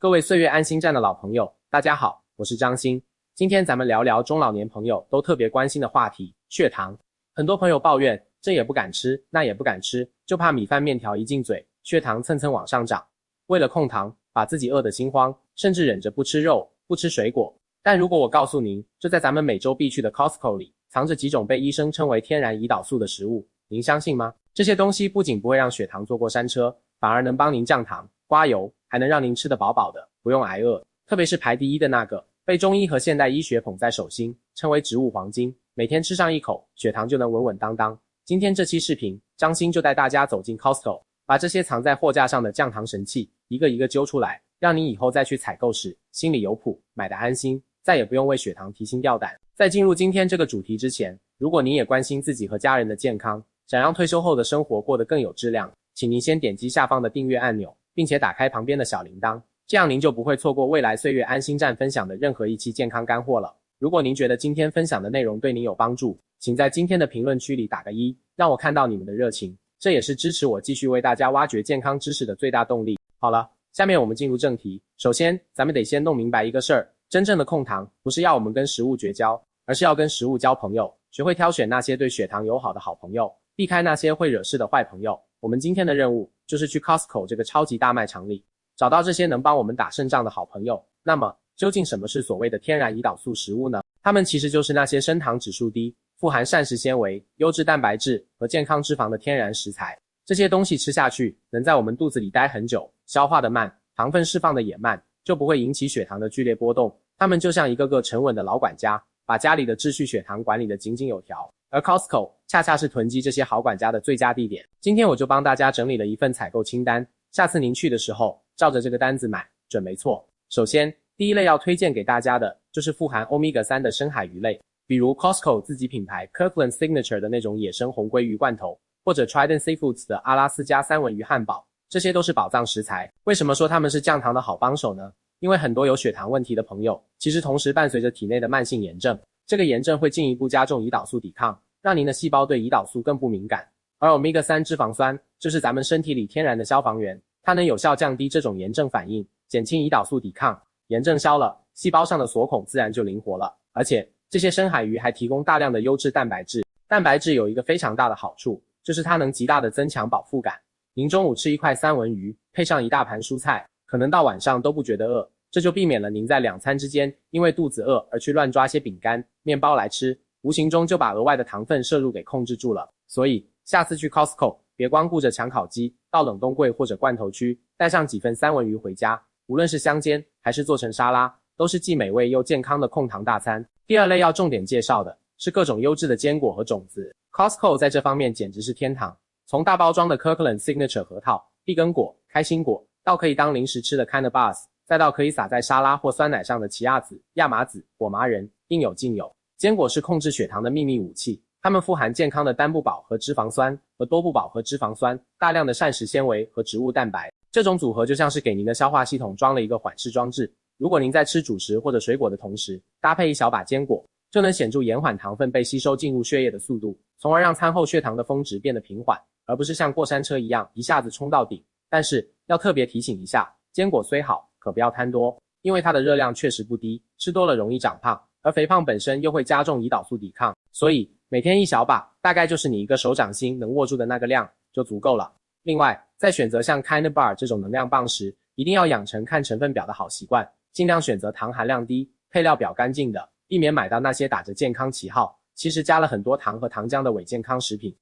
各位岁月安心站的老朋友，大家好，我是张鑫。今天咱们聊聊中老年朋友都特别关心的话题——血糖。很多朋友抱怨，这也不敢吃，那也不敢吃，就怕米饭面条一进嘴，血糖蹭蹭往上涨。为了控糖，把自己饿得心慌，甚至忍着不吃肉，不吃水果。但如果我告诉您，就在咱们每周必去的 Costco 里，藏着几种被医生称为天然胰岛素的食物，您相信吗？这些东西不仅不会让血糖坐过山车，反而能帮您降糖、刮油，还能让您吃得饱饱的，不用挨饿。特别是排第一的那个，被中医和现代医学捧在手心，称为植物黄金，每天吃上一口，血糖就能稳稳当当。今天这期视频，张鑫就带大家走进 Costco， 把这些藏在货架上的降糖神器一个一个揪出来，让你以后再去采购时心里有谱，买得安心，再也不用为血糖提心吊胆。在进入今天这个主题之前，如果你也关心自己和家人的健康，想让退休后的生活过得更有质量，请您先点击下方的订阅按钮，并且打开旁边的小铃铛，这样您就不会错过未来岁月安心站分享的任何一期健康干货了。如果您觉得今天分享的内容对您有帮助，请在今天的评论区里打个1，让我看到你们的热情，这也是支持我继续为大家挖掘健康知识的最大动力。好了，下面我们进入正题。首先，咱们得先弄明白一个事儿，真正的控糖不是要我们跟食物绝交，而是要跟食物交朋友，学会挑选那些对血糖友好的好朋友，避开那些会惹事的坏朋友。我们今天的任务就是去 Costco 这个超级大卖场里，找到这些能帮我们打胜仗的好朋友。那么，究竟什么是所谓的天然胰岛素食物呢？它们其实就是那些升糖指数低、富含膳食纤维、优质蛋白质和健康脂肪的天然食材。这些东西吃下去，能在我们肚子里待很久，消化得慢，糖分释放的也慢，就不会引起血糖的剧烈波动。它们就像一个个沉稳的老管家，把家里的秩序血糖管理得井井有条。而 Costco 恰恰是囤积这些好管家的最佳地点。今天我就帮大家整理了一份采购清单，下次您去的时候，照着这个单子买，准没错。首先，第一类要推荐给大家的就是富含 Omega-3 的深海鱼类，比如 Costco 自己品牌 Kirkland Signature 的那种野生红鲑鱼罐头，或者 Trident Seafoods 的阿拉斯加三文鱼汉堡，这些都是宝藏食材。为什么说它们是降糖的好帮手呢？因为很多有血糖问题的朋友，其实同时伴随着体内的慢性炎症，这个炎症会进一步加重胰岛素抵抗，让您的细胞对胰岛素更不敏感。而 Omega-3 脂肪酸就是咱们身体里天然的消防员，它能有效降低这种炎症反应，减轻胰岛素抵抗。炎症消了，细胞上的锁孔自然就灵活了。而且这些深海鱼还提供大量的优质蛋白质。蛋白质有一个非常大的好处，就是它能极大的增强饱腹感。您中午吃一块三文鱼，配上一大盘蔬菜，可能到晚上都不觉得饿，这就避免了您在两餐之间因为肚子饿而去乱抓些饼干、面包来吃，无形中就把额外的糖分摄入给控制住了。所以下次去 Costco， 别光顾着抢烤鸡，到冷冻柜或者罐头区带上几份三文鱼回家，无论是香煎还是做成沙拉，都是既美味又健康的控糖大餐。第二类要重点介绍的是各种优质的坚果和种子。 Costco 在这方面简直是天堂，从大包装的 Kirkland Signature 核桃、碧根果、开心果，到可以当零食吃的 Cannabis， 再到可以撒在沙拉或酸奶上的奇亚籽、亚麻籽、果麻仁，应有尽有。坚果是控制血糖的秘密武器，它们富含健康的单不饱和脂肪酸和多不饱和脂肪酸，大量的膳食纤维和植物蛋白，这种组合就像是给您的消化系统装了一个缓释装置。如果您在吃主食或者水果的同时，搭配一小把坚果，就能显著延缓糖分被吸收进入血液的速度，从而让餐后血糖的峰值变得平缓，而不是像过山车一样一下子冲到顶。但是要特别提醒一下，坚果虽好，可不要贪多，因为它的热量确实不低，吃多了容易长胖，而肥胖本身又会加重胰岛素抵抗，所以每天一小把，大概就是你一个手掌心能握住的那个量就足够了。另外，在选择像 Cannabis 这种能量棒时，一定要养成看成分表的好习惯，尽量选择糖含量低、配料表干净的，避免买到那些打着健康旗号，其实加了很多糖和糖浆的伪健康食品。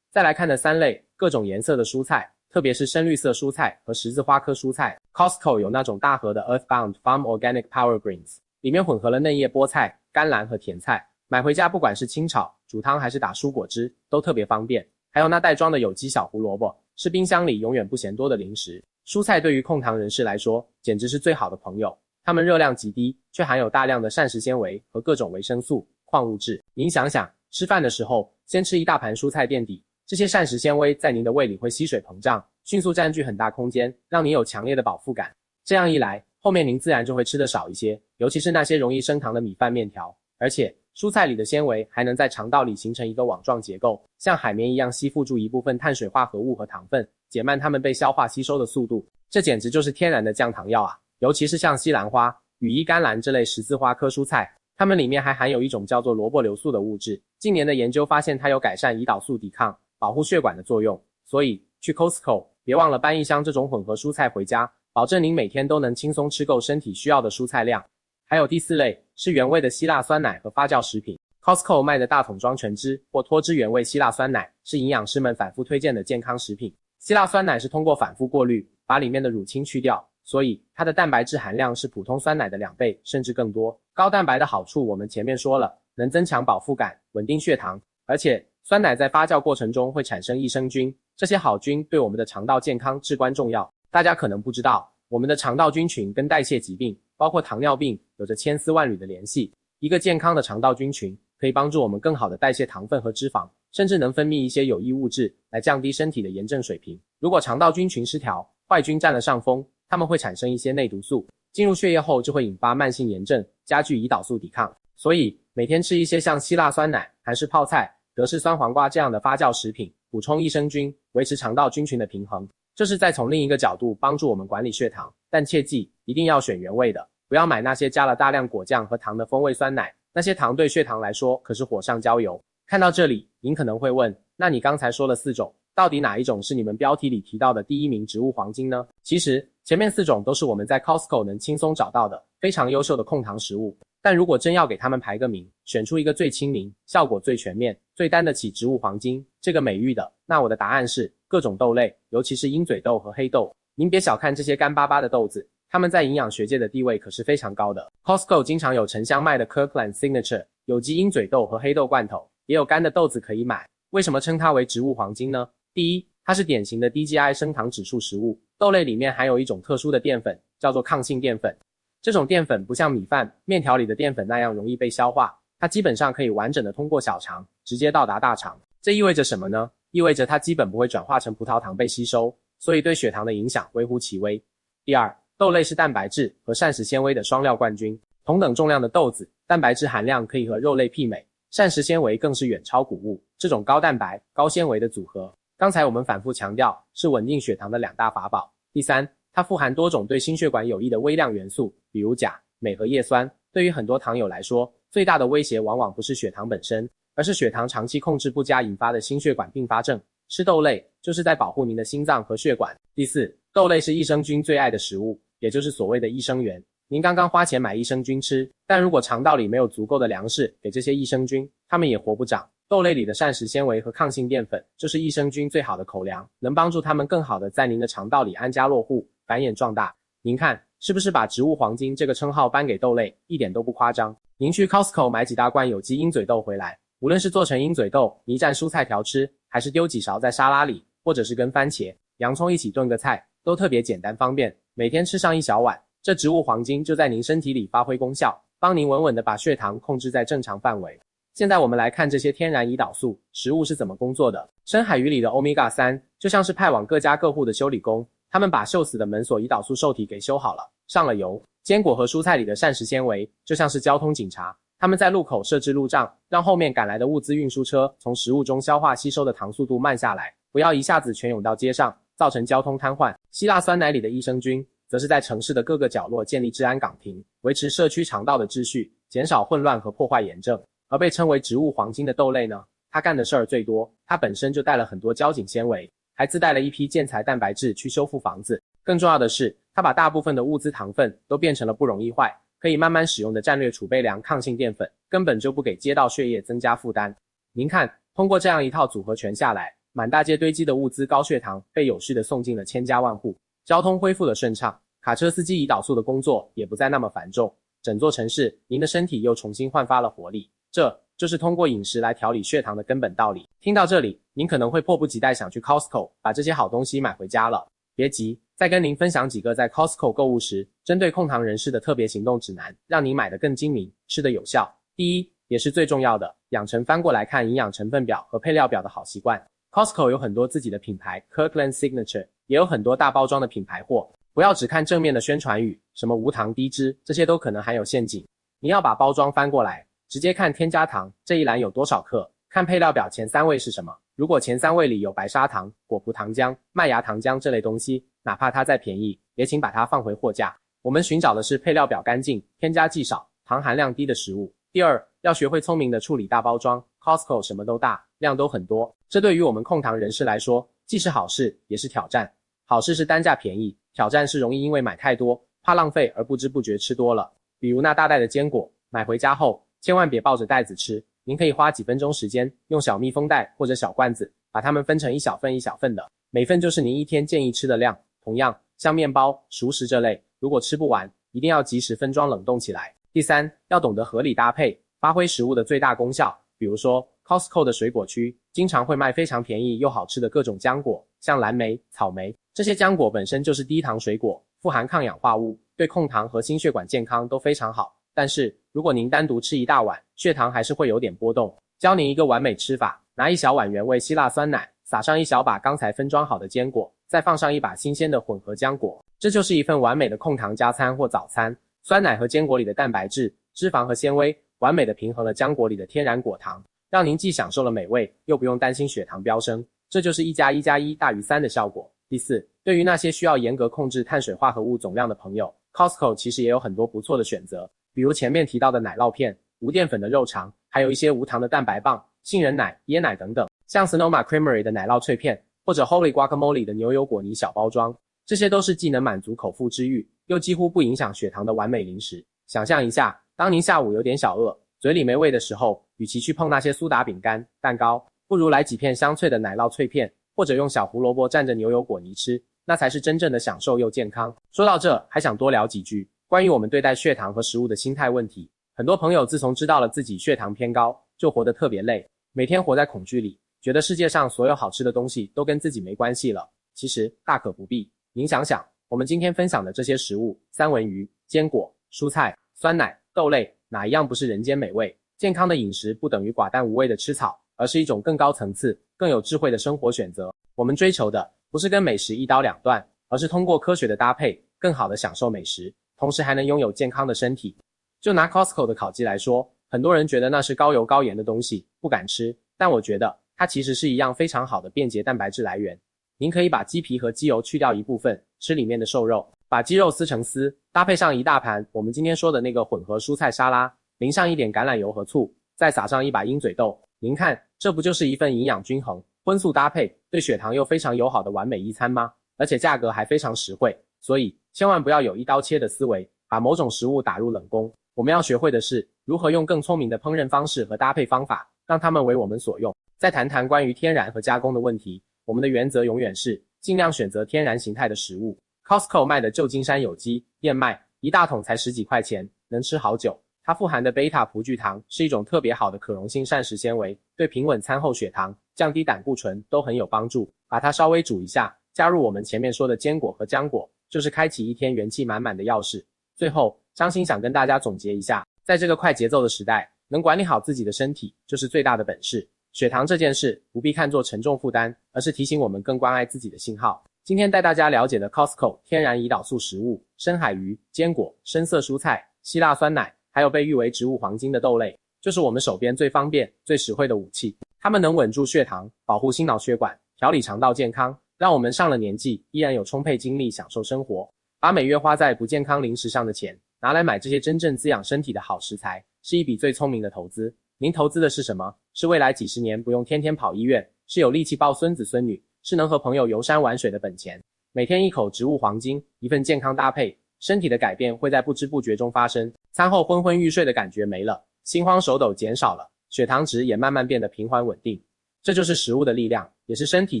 再来看的三类，各种颜色的蔬菜，特别是深绿色蔬菜和十字花科蔬菜。 Costco 有那种大盒的 Earthbound Farm Organic Power Greens， 里面混合了嫩叶菠菜、甘蓝和甜菜，买回家不管是清炒、煮汤还是打蔬果汁，都特别方便。还有那袋装的有机小胡萝卜，是冰箱里永远不嫌多的零食。蔬菜对于控糖人士来说，简直是最好的朋友。它们热量极低，却含有大量的膳食纤维和各种维生素、矿物质。您想想，吃饭的时候先吃一大盘蔬菜垫底，这些膳食纤维在您的胃里会吸水膨胀，迅速占据很大空间，让您有强烈的饱腹感。这样一来，后面您自然就会吃得少一些，尤其是那些容易升糖的米饭面条。而且蔬菜里的纤维还能在肠道里形成一个网状结构，像海绵一样吸附住一部分碳水化合物和糖分，减慢它们被消化吸收的速度。这简直就是天然的降糖药啊！尤其是像西兰花、羽衣甘蓝这类十字花科蔬菜，它们里面还含有一种叫做萝卜硫素的物质。近年的研究发现它有改善胰岛素抵抗、保护血管的作用。所以去 Costco 别忘了搬一箱这种混合蔬菜回家，保证您每天都能轻松吃够身体需要的蔬菜量。还有第4类是原味的希腊酸奶和发酵食品。Costco 卖的大桶装全脂或脱脂原味希腊酸奶是营养师们反复推荐的健康食品。希腊酸奶是通过反复过滤，把里面的乳清去掉，所以它的蛋白质含量是普通酸奶的2倍甚至更多。高蛋白的好处我们前面说了，能增强饱腹感，稳定血糖，而且酸奶在发酵过程中会产生益生菌，这些好菌对我们的肠道健康至关重要。大家可能不知道，我们的肠道菌群跟代谢疾病，包括糖尿病，有着千丝万缕的联系。一个健康的肠道菌群可以帮助我们更好的代谢糖分和脂肪，甚至能分泌一些有益物质来降低身体的炎症水平。如果肠道菌群失调，坏菌占了上风，它们会产生一些内毒素，进入血液后就会引发慢性炎症，加剧胰岛素抵抗。所以每天吃一些像希腊酸奶、韩式泡菜、德式酸黄瓜这样的发酵食品，补充益生菌，维持肠道菌群的平衡，这是在从另一个角度帮助我们管理血糖。但切记一定要选原味的，不要买那些加了大量果酱和糖的风味酸奶，那些糖对血糖来说可是火上浇油。看到这里，您可能会问，那你刚才说了4种，到底哪一种是你们标题里提到的第1名植物黄金呢？其实前面4种都是我们在 Costco 能轻松找到的非常优秀的控糖食物，但如果真要给他们排个名，选出一个最亲民、效果最全面、最担得起植物黄金这个美誉的，那我的答案是各种豆类，尤其是鹰嘴豆和黑豆。您别小看这些干巴巴的豆子，它们在营养学界的地位可是非常高的。 Costco 经常有沉香卖的 Kirkland Signature 有机鹰嘴豆和黑豆罐头，也有干的豆子可以买。为什么称它为植物黄金呢？第一，它是典型的低 GI 升糖指数食物，豆类里面含有一种特殊的淀粉，叫做抗性淀粉。这种淀粉不像米饭、面条里的淀粉那样容易被消化，它基本上可以完整的通过小肠，直接到达大肠。这意味着什么呢？意味着它基本不会转化成葡萄糖被吸收，所以对血糖的影响微乎其微。第二，豆类是蛋白质和膳食纤维的双料冠军，同等重量的豆子，蛋白质含量可以和肉类媲美，膳食纤维更是远超谷物。这种高蛋白、高纤维的组合，刚才我们反复强调，是稳定血糖的2大法宝。第三，它富含多种对心血管有益的微量元素，比如钾、镁和叶酸。对于很多糖友来说，最大的威胁往往不是血糖本身，而是血糖长期控制不佳引发的心血管并发症。吃豆类就是在保护您的心脏和血管。第四，豆类是益生菌最爱的食物，也就是所谓的益生元。您刚刚花钱买益生菌吃，但如果肠道里没有足够的粮食给这些益生菌，它们也活不长。豆类里的膳食纤维和抗性淀粉就是益生菌最好的口粮，能帮助它们更好的在您的肠道里安家落户，繁衍壮大。您看是不是把植物黄金这个称号颁给豆类，一点都不夸张。您去 Costco 买几大罐有机鹰嘴豆回来，无论是做成鹰嘴豆泥蘸蔬菜条吃，还是丢几勺在沙拉里，或者是跟番茄、洋葱一起炖个菜，都特别简单方便，每天吃上一小碗，这植物黄金就在您身体里发挥功效，帮您稳稳地把血糖控制在正常范围。现在我们来看这些天然胰岛素食物是怎么工作的。深海鱼里的 Omega 3就像是派往各家各户的修理工，他们把锈死的门锁胰岛素受体给修好了，上了油。坚果和蔬菜里的膳食纤维就像是交通警察，他们在路口设置路障，让后面赶来的物资运输车从食物中消化吸收的糖速度慢下来，不要一下子全涌到街上，造成交通瘫痪。希腊酸奶里的益生菌则是在城市的各个角落建立治安岗亭，维持社区肠道的秩序，减少混乱和破坏炎症。而被称为植物黄金的豆类呢，它干的事儿最多，它本身就带了很多胶紧纤维，还自带了一批建材蛋白质去修复房子。更重要的是，它把大部分的物资糖分都变成了不容易坏，可以慢慢使用的战略储备粮抗性淀粉，根本就不给街道血液增加负担。您看，通过这样一套组合拳下来，满大街堆积的物资高血糖被有序地送进了千家万户，交通恢复了顺畅，卡车司机胰岛素的工作也不再那么繁重，整座城市您的身体又重新焕发了活力。这就是通过饮食来调理血糖的根本道理。听到这里，您可能会迫不及待想去 Costco 把这些好东西买回家了。别急，再跟您分享几个在 Costco 购物时针对控糖人士的特别行动指南，让您买得更精明，吃得有效。第一，也是最重要的，养成翻过来看营养成分表和配料表的好习惯。Costco 有很多自己的品牌 Kirkland Signature， 也有很多大包装的品牌货，不要只看正面的宣传语，什么无糖低脂，这些都可能含有陷阱。你要把包装翻过来，直接看添加糖这一栏有多少克，看配料表前3位是什么。如果前3位里有白砂糖、果葡糖浆、麦芽糖浆这类东西，哪怕它再便宜，也请把它放回货架。我们寻找的是配料表干净、添加剂少、糖含量低的食物。第二，要学会聪明的处理大包装。Costco 什么都大，量都很多，这对于我们控糖人士来说，既是好事，也是挑战。好事是单价便宜，挑战是容易因为买太多，怕浪费而不知不觉吃多了。比如那大袋的坚果，买回家后，千万别抱着袋子吃，您可以花几分钟时间，用小密封袋或者小罐子，把它们分成一小份一小份的，每份就是您一天建议吃的量。同样，像面包、熟食这类，如果吃不完，一定要及时分装冷冻起来。第三，要懂得合理搭配，发挥食物的最大功效。比如说 Costco 的水果区经常会卖非常便宜又好吃的各种浆果，像蓝莓、草莓，这些浆果本身就是低糖水果，富含抗氧化物，对控糖和心血管健康都非常好。但是如果您单独吃一大碗，血糖还是会有点波动。教您一个完美吃法，拿一小碗原味希腊酸奶，撒上一小把刚才分装好的坚果，再放上一把新鲜的混合浆果，这就是一份完美的控糖加餐或早餐。酸奶和坚果里的蛋白质、脂肪和纤维完美的平衡了浆果里的天然果糖，让您既享受了美味，又不用担心血糖飙升，这就是1+1+1=3的效果。第四，对于那些需要严格控制碳水化合物总量的朋友， Costco 其实也有很多不错的选择，比如前面提到的奶酪片、无淀粉的肉肠，还有一些无糖的蛋白棒、杏仁奶、椰奶等等，像 Sonoma Creamery 的奶酪脆片，或者 Holy Guacamole 的牛油果泥小包装，这些都是既能满足口腹之欲，又几乎不影响血糖的完美零食。想象一下，当您下午有点小饿，嘴里没味的时候，与其去碰那些苏打饼干、蛋糕，不如来几片香脆的奶酪脆片，或者用小胡萝卜蘸着牛油果泥吃，那才是真正的享受又健康。说到这，还想多聊几句关于我们对待血糖和食物的心态问题。很多朋友自从知道了自己血糖偏高，就活得特别累，每天活在恐惧里，觉得世界上所有好吃的东西都跟自己没关系了。其实大可不必。您想想，我们今天分享的这些食物，三文鱼、坚果、蔬菜、酸奶、豆类，哪一样不是人间美味？健康的饮食不等于寡淡无味的吃草，而是一种更高层次、更有智慧的生活选择。我们追求的不是跟美食一刀两断，而是通过科学的搭配，更好的享受美食，同时还能拥有健康的身体。就拿 Costco 的烤鸡来说，很多人觉得那是高油高盐的东西，不敢吃，但我觉得它其实是一样非常好的便捷蛋白质来源。您可以把鸡皮和鸡油去掉一部分，吃里面的瘦肉，把鸡肉撕成丝，搭配上一大盘我们今天说的那个混合蔬菜沙拉，淋上一点橄榄油和醋，再撒上一把鹰嘴豆，您看，这不就是一份营养均衡、荤素搭配，对血糖又非常友好的完美一餐吗？而且价格还非常实惠，所以千万不要有一刀切的思维，把某种食物打入冷宫。我们要学会的是如何用更聪明的烹饪方式和搭配方法，让它们为我们所用。再谈谈关于天然和加工的问题，我们的原则永远是尽量选择天然形态的食物。Costco 卖的旧金山有机燕麦，一大桶才10几块钱，能吃好久。它富含的贝塔葡聚糖是一种特别好的可溶性膳食纤维，对平稳餐后血糖、降低胆固醇都很有帮助。把它稍微煮一下，加入我们前面说的坚果和浆果，就是开启一天元气满满的钥匙。最后，张欣想跟大家总结一下，在这个快节奏的时代，能管理好自己的身体就是最大的本事。血糖这件事不必看作沉重负担，而是提醒我们更关爱自己的信号。今天带大家了解的 Costco 天然胰岛素食物、深海鱼、坚果、深色蔬菜、希腊酸奶，还有被誉为植物黄金的豆类，就是我们手边最方便、最实惠的武器。它们能稳住血糖，保护心脑血管，调理肠道健康，让我们上了年纪依然有充沛精力享受生活。把每月花在不健康零食上的钱，拿来买这些真正滋养身体的好食材，是一笔最聪明的投资。您投资的是什么？是未来几十年不用天天跑医院，是有力气抱孙子孙女，是能和朋友游山玩水的本钱。每天一口植物黄金，一份健康搭配，身体的改变会在不知不觉中发生。餐后昏昏欲睡的感觉没了，心慌手抖减少了，血糖值也慢慢变得平缓稳定。这就是食物的力量，也是身体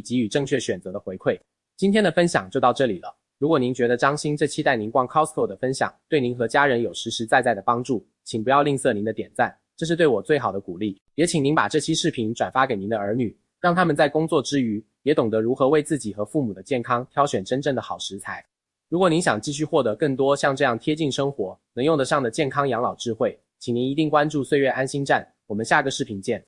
给予正确选择的回馈。今天的分享就到这里了。如果您觉得张欣这期带您逛 Costco 的分享对您和家人有实实在在的帮助，请不要吝啬您的点赞，这是对我最好的鼓励。也请您把这期视频转发给您的儿女，让他们在工作之余也懂得如何为自己和父母的健康挑选真正的好食材。如果您想继续获得更多像这样贴近生活、能用得上的健康养老智慧，请您一定关注岁月安心站，我们下个视频见。